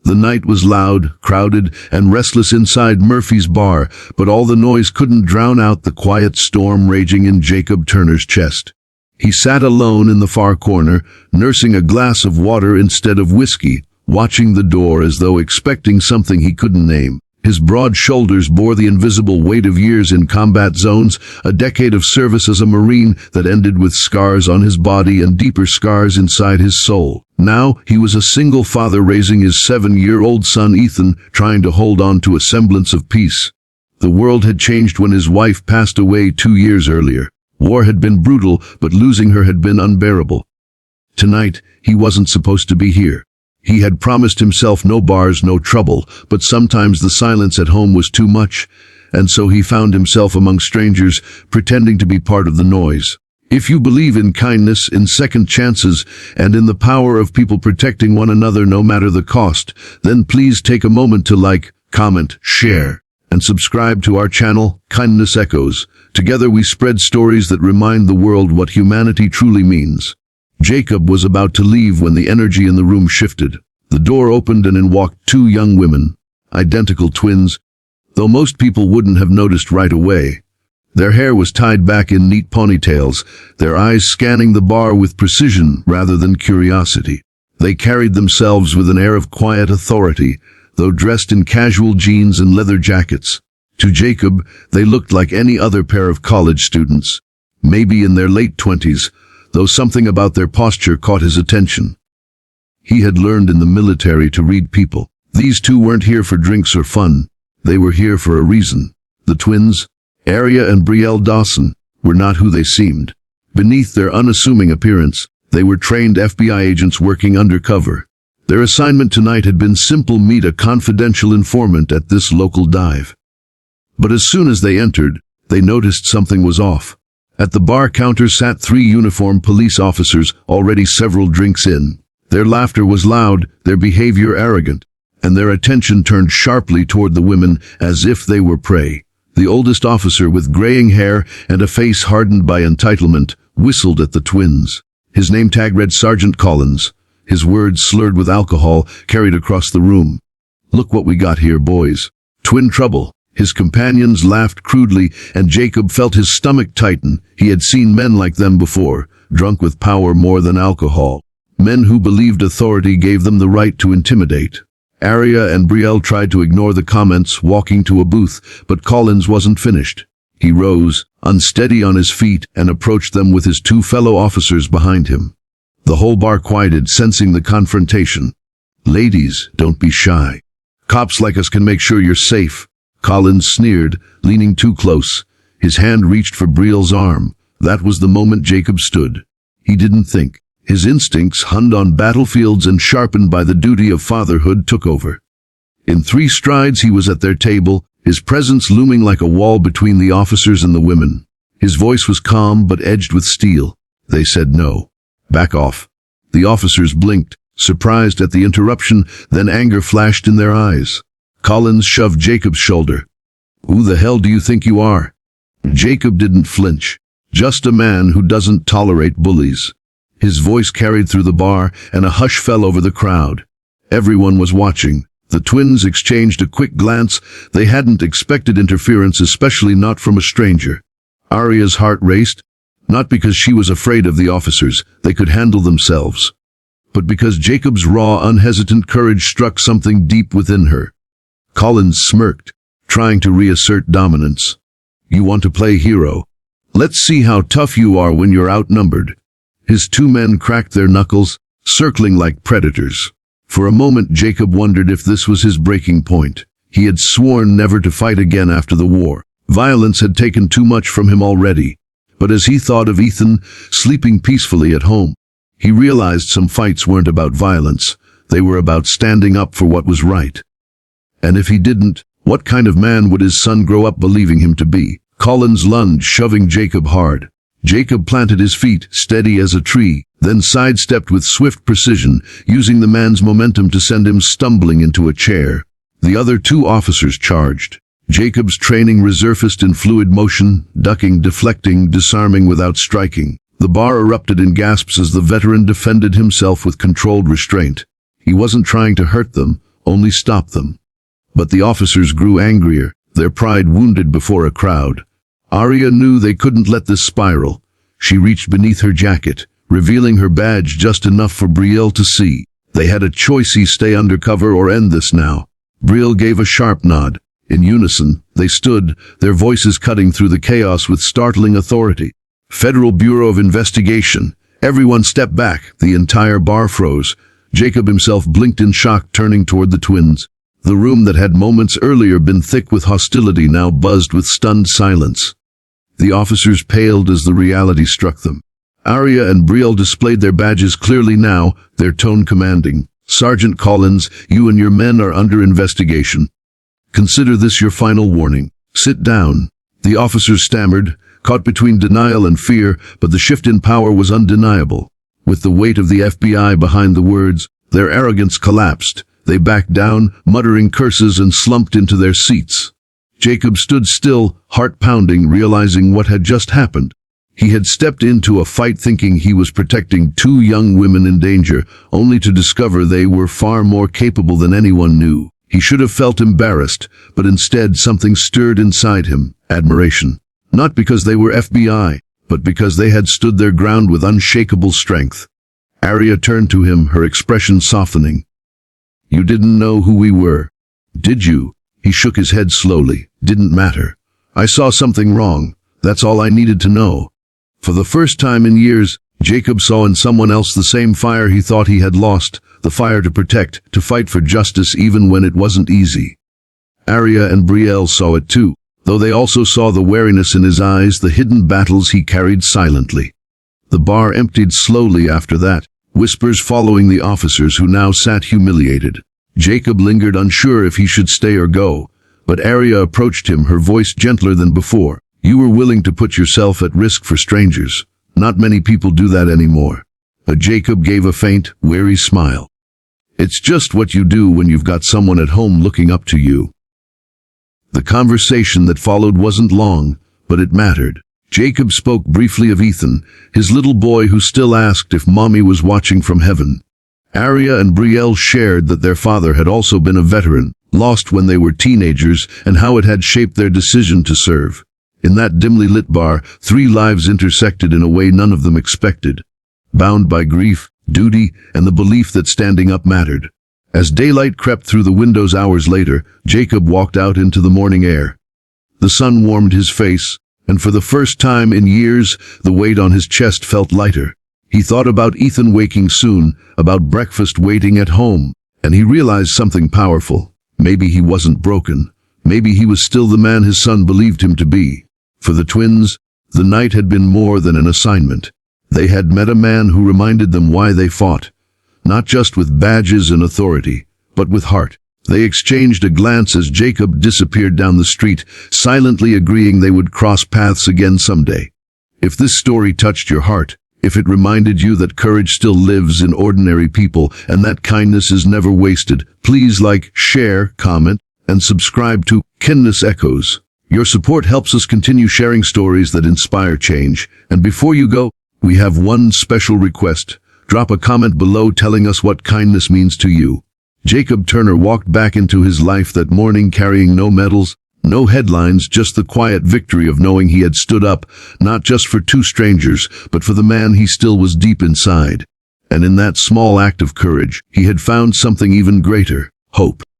The night was loud, crowded, and restless inside Murphy's bar, but all the noise couldn't drown out the quiet storm raging in Jacob Turner's chest. He sat alone in the far corner, nursing a glass of water instead of whiskey, watching the door as though expecting something he couldn't name. His broad shoulders bore the invisible weight of years in combat zones, a decade of service as a Marine that ended with scars on his body and deeper scars inside his soul. Now, he was a single father raising his 7-year-old son Ethan, trying to hold on to a semblance of peace. The world had changed when his wife passed away 2 years earlier. War had been brutal, but losing her had been unbearable. Tonight, he wasn't supposed to be here. He had promised himself no bars, no trouble, but sometimes the silence at home was too much, and so he found himself among strangers, pretending to be part of the noise. If you believe in kindness, in second chances, and in the power of people protecting one another no matter the cost, then please take a moment to like, comment, share, and subscribe to our channel, Kindness Echoes. Together we spread stories that remind the world what humanity truly means. Jacob was about to leave when the energy in the room shifted. The door opened and in walked 2 young women, identical twins, though most people wouldn't have noticed right away. Their hair was tied back in neat ponytails, their eyes scanning the bar with precision rather than curiosity. They carried themselves with an air of quiet authority, though dressed in casual jeans and leather jackets. To Jacob, they looked like any other pair of college students, maybe in their late 20s, though something about their posture caught his attention. He had learned in the military to read people. These 2 weren't here for drinks or fun. They were here for a reason. The twins, Aria and Brielle Dawson, were not who they seemed. Beneath their unassuming appearance, they were trained FBI agents working undercover. Their assignment tonight had been simple: meet a confidential informant at this local dive. But as soon as they entered, they noticed something was off. At the bar counter sat 3 uniformed police officers, already several drinks in. Their laughter was loud, their behavior arrogant, and their attention turned sharply toward the women as if they were prey. The oldest officer, with graying hair and a face hardened by entitlement, whistled at the twins. His name tag read Sergeant Collins. His words, slurred with alcohol, carried across the room. "Look what we got here, boys. Twin trouble." His companions laughed crudely, and Jacob felt his stomach tighten. He had seen men like them before, drunk with power more than alcohol. Men who believed authority gave them the right to intimidate. Aria and Brielle tried to ignore the comments, walking to a booth, but Collins wasn't finished. He rose, unsteady on his feet, and approached them with his 2 fellow officers behind him. The whole bar quieted, sensing the confrontation. "Ladies, don't be shy. Cops like us can make sure you're safe." Collins sneered, leaning too close. His hand reached for Brielle's arm. That was the moment Jacob stood. He didn't think. His instincts, honed on battlefields and sharpened by the duty of fatherhood, took over. In 3 strides he was at their table, his presence looming like a wall between the officers and the women. His voice was calm but edged with steel. They said no. "Back off." The officers blinked, surprised at the interruption, then anger flashed in their eyes. Collins shoved Jacob's shoulder. "Who the hell do you think you are?" Jacob didn't flinch. "Just a man who doesn't tolerate bullies." His voice carried through the bar, and a hush fell over the crowd. Everyone was watching. The twins exchanged a quick glance. They hadn't expected interference, especially not from a stranger. Aria's heart raced, not because she was afraid of the officers. They could handle themselves. But because Jacob's raw, unhesitant courage struck something deep within her. Collins smirked, trying to reassert dominance. "You want to play hero? Let's see how tough you are when you're outnumbered." His 2 men cracked their knuckles, circling like predators. For a moment Jacob wondered if this was his breaking point. He had sworn never to fight again after the war. Violence had taken too much from him already. But as he thought of Ethan, sleeping peacefully at home, he realized some fights weren't about violence. They were about standing up for what was right. And if he didn't, what kind of man would his son grow up believing him to be? Collins lunged, shoving Jacob hard. Jacob planted his feet, steady as a tree, then sidestepped with swift precision, using the man's momentum to send him stumbling into a chair. The other 2 officers charged. Jacob's training resurfaced in fluid motion, ducking, deflecting, disarming without striking. The bar erupted in gasps as the veteran defended himself with controlled restraint. He wasn't trying to hurt them, only stop them. But the officers grew angrier, their pride wounded before a crowd. Arya knew they couldn't let this spiral. She reached beneath her jacket, revealing her badge just enough for Brielle to see. They had a choice: stay undercover or end this now. Brielle gave a sharp nod. In unison, they stood, their voices cutting through the chaos with startling authority. Federal Bureau of Investigation. Everyone stepped back. The entire bar froze. Jacob himself blinked in shock, turning toward the twins. The room that had moments earlier been thick with hostility now buzzed with stunned silence. The officers paled as the reality struck them. Arya and Brielle displayed their badges clearly now, their tone commanding. "Sergeant Collins, you and your men are under investigation. Consider this your final warning. Sit down." The officers stammered, caught between denial and fear, but the shift in power was undeniable. With the weight of the FBI behind the words, their arrogance collapsed. They backed down, muttering curses, and slumped into their seats. Jacob stood still, heart pounding, realizing what had just happened. He had stepped into a fight thinking he was protecting two young women in danger, only to discover they were far more capable than anyone knew. He should have felt embarrassed, but instead something stirred inside him: admiration. Not because they were FBI, but because they had stood their ground with unshakable strength. Arya turned to him, her expression softening. "You didn't know who we were, did you?" He shook his head slowly. "Didn't matter. I saw something wrong. That's all I needed to know." For the first time in years, Jacob saw in someone else the same fire he thought he had lost, the fire to protect, to fight for justice even when it wasn't easy. Arya and Brielle saw it too, though they also saw the wariness in his eyes, the hidden battles he carried silently. The bar emptied slowly after that, whispers following the officers who now sat humiliated. Jacob lingered, unsure if he should stay or go, but Arya approached him, her voice gentler than before. "You were willing to put yourself at risk for strangers. Not many people do that anymore." Jacob gave a faint, weary smile. "It's just what you do when you've got someone at home looking up to you." The conversation that followed wasn't long, but it mattered. Jacob spoke briefly of Ethan, his little boy who still asked if Mommy was watching from heaven. Arya and Brielle shared that their father had also been a veteran, lost when they were teenagers, and how it had shaped their decision to serve. In that dimly lit bar, three lives intersected in a way none of them expected. Bound by grief, duty, and the belief that standing up mattered. As daylight crept through the windows hours later, Jacob walked out into the morning air. The sun warmed his face, and for the first time in years, the weight on his chest felt lighter. He thought about Ethan waking soon, about breakfast waiting at home, and he realized something powerful. Maybe he wasn't broken. Maybe he was still the man his son believed him to be. For the twins, the night had been more than an assignment. They had met a man who reminded them why they fought. Not just with badges and authority, but with heart. They exchanged a glance as Jacob disappeared down the street, silently agreeing they would cross paths again someday. If this story touched your heart, if it reminded you that courage still lives in ordinary people and that kindness is never wasted, please like, share, comment, and subscribe to Kindness Echoes. Your support helps us continue sharing stories that inspire change. And before you go, we have one special request. Drop a comment below telling us what kindness means to you. Jacob Turner walked back into his life that morning carrying no medals, no headlines, just the quiet victory of knowing he had stood up, not just for two strangers, but for the man he still was deep inside. And in that small act of courage, he had found something even greater: hope.